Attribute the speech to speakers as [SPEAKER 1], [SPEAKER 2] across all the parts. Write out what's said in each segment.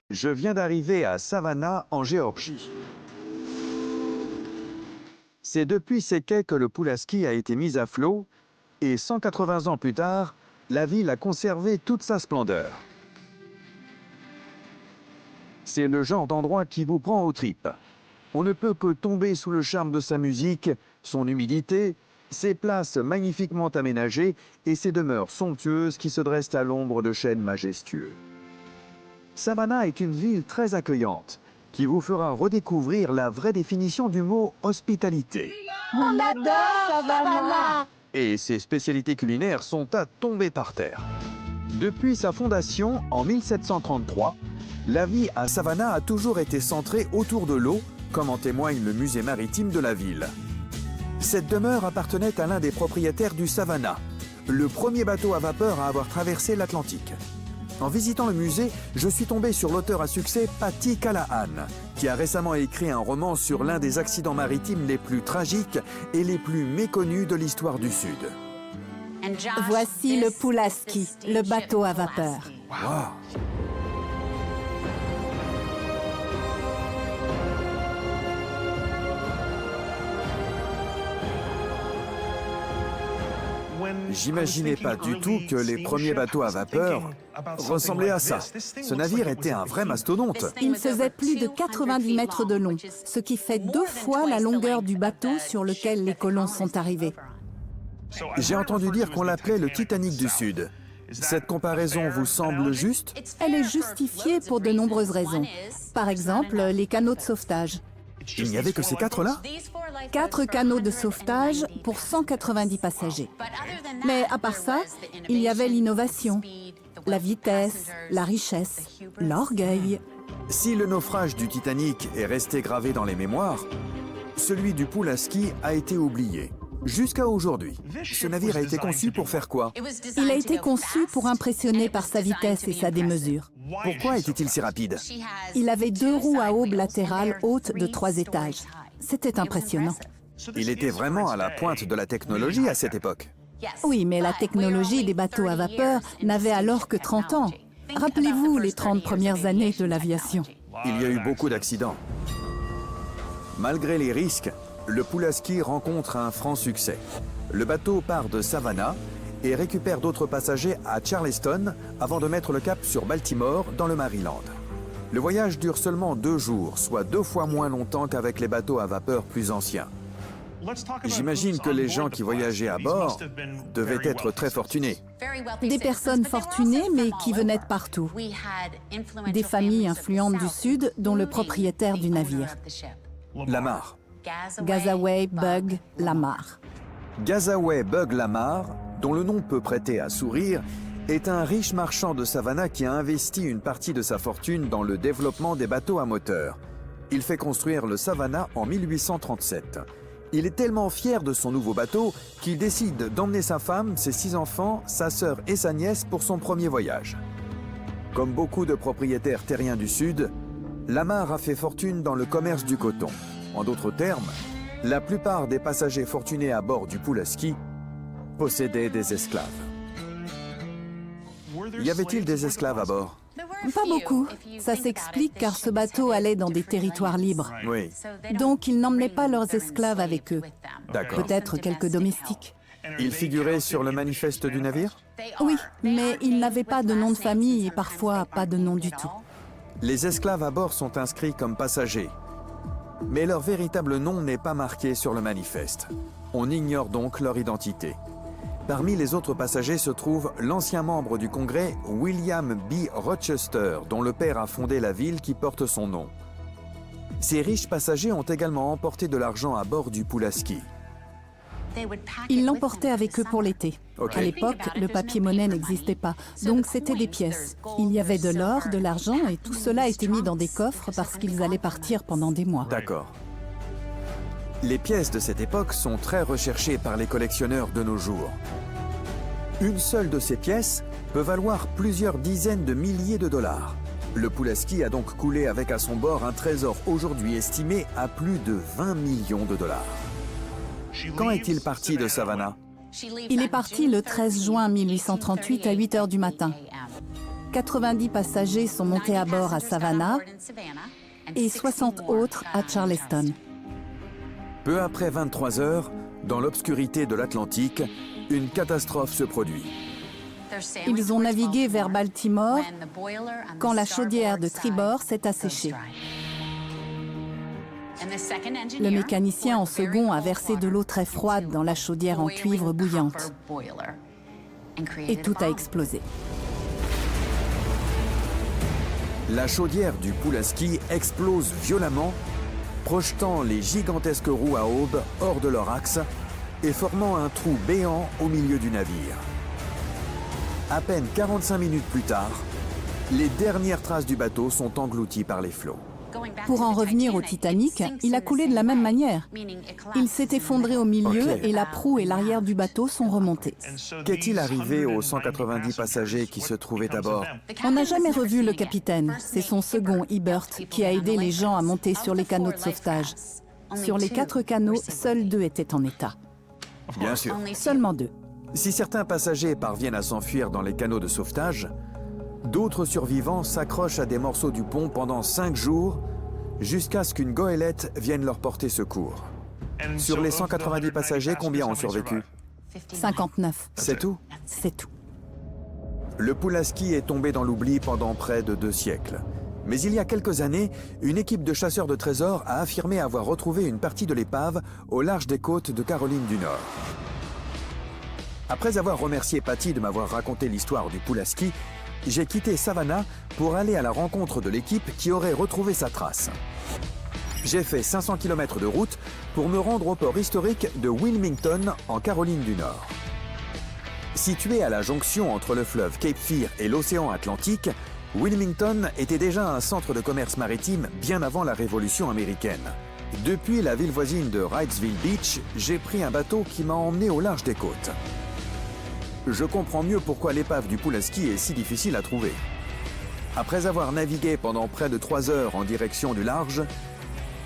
[SPEAKER 1] Je viens d'arriver à Savannah, en Géorgie. C'est depuis ces quais que le Pulaski a été mis à flot, et 180 ans plus tard, la ville a conservé toute sa splendeur. C'est le genre d'endroit qui vous prend aux tripes. On ne peut que tomber sous le charme de sa musique, son humidité, ses places magnifiquement aménagées et ses demeures somptueuses qui se dressent à l'ombre de chênes majestueux. Savannah est une ville très accueillante, qui vous fera redécouvrir la vraie définition du mot hospitalité.
[SPEAKER 2] On adore Savannah!
[SPEAKER 1] Et ses spécialités culinaires sont à tomber par terre. Depuis sa fondation en 1733, la vie à Savannah a toujours été centrée autour de l'eau, comme en témoigne le musée maritime de la ville. Cette demeure appartenait à l'un des propriétaires du Savannah, le premier bateau à vapeur à avoir traversé l'Atlantique. En visitant le musée, je suis tombé sur l'auteur à succès Patty Callahan, qui a récemment écrit un roman sur l'un des accidents maritimes les plus tragiques et les plus méconnus de l'histoire du Sud.
[SPEAKER 2] Voici le Pulaski, le bateau à vapeur.
[SPEAKER 1] Wow. J'imaginais pas du tout que les premiers bateaux à vapeur ressemblaient à ça. Ce navire était un vrai mastodonte.
[SPEAKER 2] Il faisait plus de 90 mètres de long, ce qui fait 2 fois la longueur du bateau sur lequel les colons sont arrivés.
[SPEAKER 1] J'ai entendu dire qu'on l'appelait le Titanic du Sud. Cette comparaison vous semble juste?
[SPEAKER 2] Elle est justifiée pour de nombreuses raisons. Par exemple, les canaux de sauvetage.
[SPEAKER 1] Il n'y avait que ces 4-là?
[SPEAKER 2] 4 canaux de sauvetage pour 190 passagers. Mais à part ça, il y avait l'innovation, la vitesse, la richesse, l'orgueil.
[SPEAKER 1] Si le naufrage du Titanic est resté gravé dans les mémoires, celui du Pulaski a été oublié. Jusqu'à aujourd'hui. Ce navire a été conçu pour faire quoi?
[SPEAKER 2] Il a été conçu pour impressionner par sa vitesse et sa démesure.
[SPEAKER 1] Pourquoi était-il si rapide?
[SPEAKER 2] Il avait 2 roues à aubes latérales hautes de 3 étages. C'était impressionnant.
[SPEAKER 1] Il était vraiment à la pointe de la technologie à cette époque.
[SPEAKER 2] Oui, mais la technologie des bateaux à vapeur n'avait alors que 30 ans. Rappelez-vous les 30 premières années de l'aviation.
[SPEAKER 1] Il y a eu beaucoup d'accidents. Malgré les risques, le Pulaski rencontre un franc succès. Le bateau part de Savannah et récupère d'autres passagers à Charleston avant de mettre le cap sur Baltimore, dans le Maryland. Le voyage dure seulement 2 jours, soit 2 fois moins longtemps qu'avec les bateaux à vapeur plus anciens. J'imagine que les gens qui voyageaient à bord devaient être très fortunés.
[SPEAKER 2] Des personnes fortunées, mais qui venaient de partout. Des familles influentes du Sud, dont le propriétaire du navire.
[SPEAKER 1] Lamar.
[SPEAKER 2] Gazaway Bug Lamar.
[SPEAKER 1] Gazaway Bug Lamar, dont le nom peut prêter à sourire, est un riche marchand de Savannah qui a investi une partie de sa fortune dans le développement des bateaux à moteur. Il fait construire le Savannah en 1837. Il est tellement fier de son nouveau bateau qu'il décide d'emmener sa femme, ses 6 enfants, sa sœur et sa nièce pour son premier voyage. Comme beaucoup de propriétaires terriens du Sud, Lamar a fait fortune dans le commerce du coton. En d'autres termes, la plupart des passagers fortunés à bord du Pulaski possédaient des esclaves. Y avait-il des esclaves à bord?
[SPEAKER 2] Pas beaucoup. Ça s'explique car ce bateau allait dans des territoires libres.
[SPEAKER 1] Oui.
[SPEAKER 2] Donc ils n'emmenaient pas leurs esclaves avec eux.
[SPEAKER 1] D'accord.
[SPEAKER 2] Peut-être quelques domestiques.
[SPEAKER 1] Ils figuraient sur le manifeste du navire?
[SPEAKER 2] Oui, mais ils n'avaient pas de nom de famille et parfois pas de nom du tout.
[SPEAKER 1] Les esclaves à bord sont inscrits comme passagers. Mais leur véritable nom n'est pas marqué sur le manifeste. On ignore donc leur identité. Parmi les autres passagers se trouve l'ancien membre du Congrès William B. Rochester, dont le père a fondé la ville qui porte son nom. Ces riches passagers ont également emporté de l'argent à bord du Pulaski.
[SPEAKER 2] Ils l'emportaient avec eux pour l'été.
[SPEAKER 1] Ok.
[SPEAKER 2] À l'époque, le papier-monnaie n'existait pas, donc c'était des pièces. Il y avait de l'or, de l'argent, et tout cela était mis dans des coffres parce qu'ils allaient partir pendant des mois.
[SPEAKER 1] D'accord. Les pièces de cette époque sont très recherchées par les collectionneurs de nos jours. Une seule de ces pièces peut valoir plusieurs dizaines de milliers de dollars. Le Pulaski a donc coulé avec à son bord un trésor aujourd'hui estimé à plus de 20 millions de dollars. Quand est-il parti de Savannah?
[SPEAKER 2] Il est parti le 13 juin 1838 à 8 heures du matin. 90 passagers sont montés à bord à Savannah et 60 autres à Charleston.
[SPEAKER 1] Peu après 23 heures, dans l'obscurité de l'Atlantique, une catastrophe se produit.
[SPEAKER 2] Ils ont navigué vers Baltimore quand la chaudière de tribord s'est asséchée. Le mécanicien en second a versé de l'eau très froide dans la chaudière en cuivre bouillante. Et tout a explosé.
[SPEAKER 1] La chaudière du Pulaski explose violemment, projetant les gigantesques roues à aubes hors de leur axe et formant un trou béant au milieu du navire. À peine 45 minutes plus tard, les dernières traces du bateau sont englouties par les flots.
[SPEAKER 2] Pour en revenir au Titanic, il a coulé de la même manière. Il s'est effondré au milieu et la proue et l'arrière du bateau sont remontés.
[SPEAKER 1] Qu'est-il arrivé aux 190 passagers qui se trouvaient à bord?
[SPEAKER 2] On n'a jamais revu le capitaine. C'est son second, Ebert, qui a aidé les gens à monter sur les canots de sauvetage. Sur les 4 canots, seuls 2 étaient en état.
[SPEAKER 1] Bien sûr.
[SPEAKER 2] Seulement 2.
[SPEAKER 1] Si certains passagers parviennent à s'enfuir dans les canots de sauvetage, d'autres survivants s'accrochent à des morceaux du pont pendant 5 jours jusqu'à ce qu'une goélette vienne leur porter secours. Sur les 190 passagers, combien ont survécu?
[SPEAKER 2] 59.
[SPEAKER 1] C'est tout?
[SPEAKER 2] C'est tout.
[SPEAKER 1] Le Pulaski est tombé dans l'oubli pendant près de 2 siècles. Mais il y a quelques années, une équipe de chasseurs de trésors a affirmé avoir retrouvé une partie de l'épave au large des côtes de Caroline du Nord. Après avoir remercié Patty de m'avoir raconté l'histoire du Pulaski, j'ai quitté Savannah pour aller à la rencontre de l'équipe qui aurait retrouvé sa trace. J'ai fait 500 km de route pour me rendre au port historique de Wilmington, en Caroline du Nord. Situé à la jonction entre le fleuve Cape Fear et l'océan Atlantique, Wilmington était déjà un centre de commerce maritime bien avant la Révolution américaine. Depuis la ville voisine de Wrightsville Beach, j'ai pris un bateau qui m'a emmené au large des côtes. Je comprends mieux pourquoi l'épave du Pulaski est si difficile à trouver. Après avoir navigué pendant près de 3 heures en direction du large,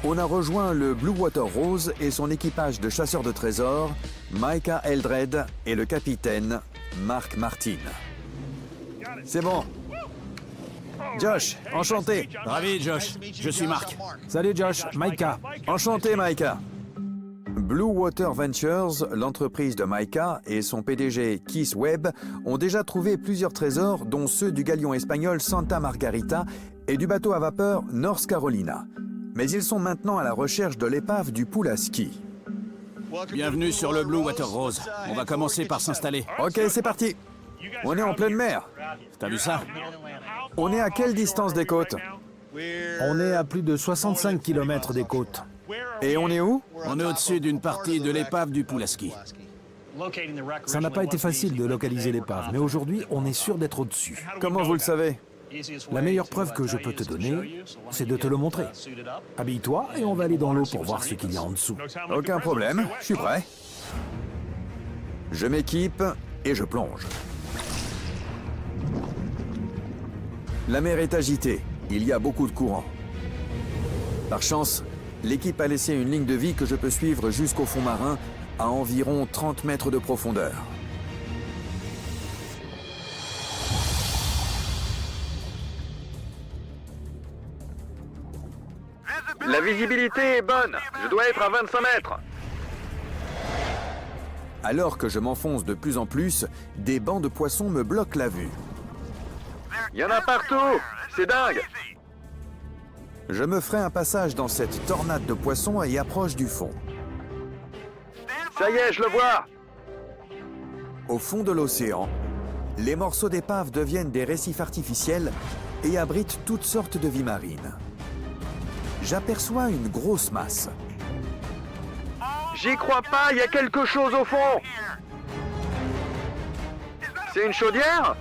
[SPEAKER 1] on a rejoint le Blue Water Rose et son équipage de chasseurs de trésors, Micah Eldred et le capitaine Mark Martin. C'est bon. Josh, enchanté.
[SPEAKER 3] Ravi, Josh. Je suis Marc.
[SPEAKER 4] Salut Josh, Micah.
[SPEAKER 1] Enchanté, Micah. Blue Water Ventures, l'entreprise de Micah et son PDG Keith Webb ont déjà trouvé plusieurs trésors, dont ceux du galion espagnol Santa Margarita et du bateau à vapeur North Carolina. Mais ils sont maintenant à la recherche de l'épave du Pulaski.
[SPEAKER 3] Bienvenue sur le Blue Water Rose. On va commencer par s'installer.
[SPEAKER 1] Ok, c'est parti. On est en pleine mer.
[SPEAKER 3] T'as vu ça?
[SPEAKER 1] On est à quelle distance des côtes?
[SPEAKER 4] On est à plus de 65 km des côtes.
[SPEAKER 1] Et on est où?
[SPEAKER 3] On est au-dessus d'une partie de l'épave du Pulaski.
[SPEAKER 4] Ça n'a pas été facile de localiser l'épave, mais aujourd'hui, on est sûr d'être au-dessus.
[SPEAKER 1] Comment vous le savez?
[SPEAKER 4] La meilleure preuve que je peux te donner, c'est de te le montrer. Habille-toi et on va aller dans l'eau pour voir ce qu'il y a en dessous.
[SPEAKER 1] Aucun problème, je suis prêt. Je m'équipe et je plonge. La mer est agitée, il y a beaucoup de courant. Par chance, l'équipe a laissé une ligne de vie que je peux suivre jusqu'au fond marin, à environ 30 mètres de profondeur. La visibilité est bonne, je dois être à 25 mètres. Alors que je m'enfonce de plus en plus, des bancs de poissons me bloquent la vue. Il y en a partout, c'est dingue. Je me ferai un passage dans cette tornade de poissons et approche du fond. Ça y est, je le vois. Au fond de l'océan, les morceaux d'épave deviennent des récifs artificiels et abritent toutes sortes de vie marine. J'aperçois une grosse masse. J'y crois pas, il y a quelque chose au fond. C'est une chaudière ?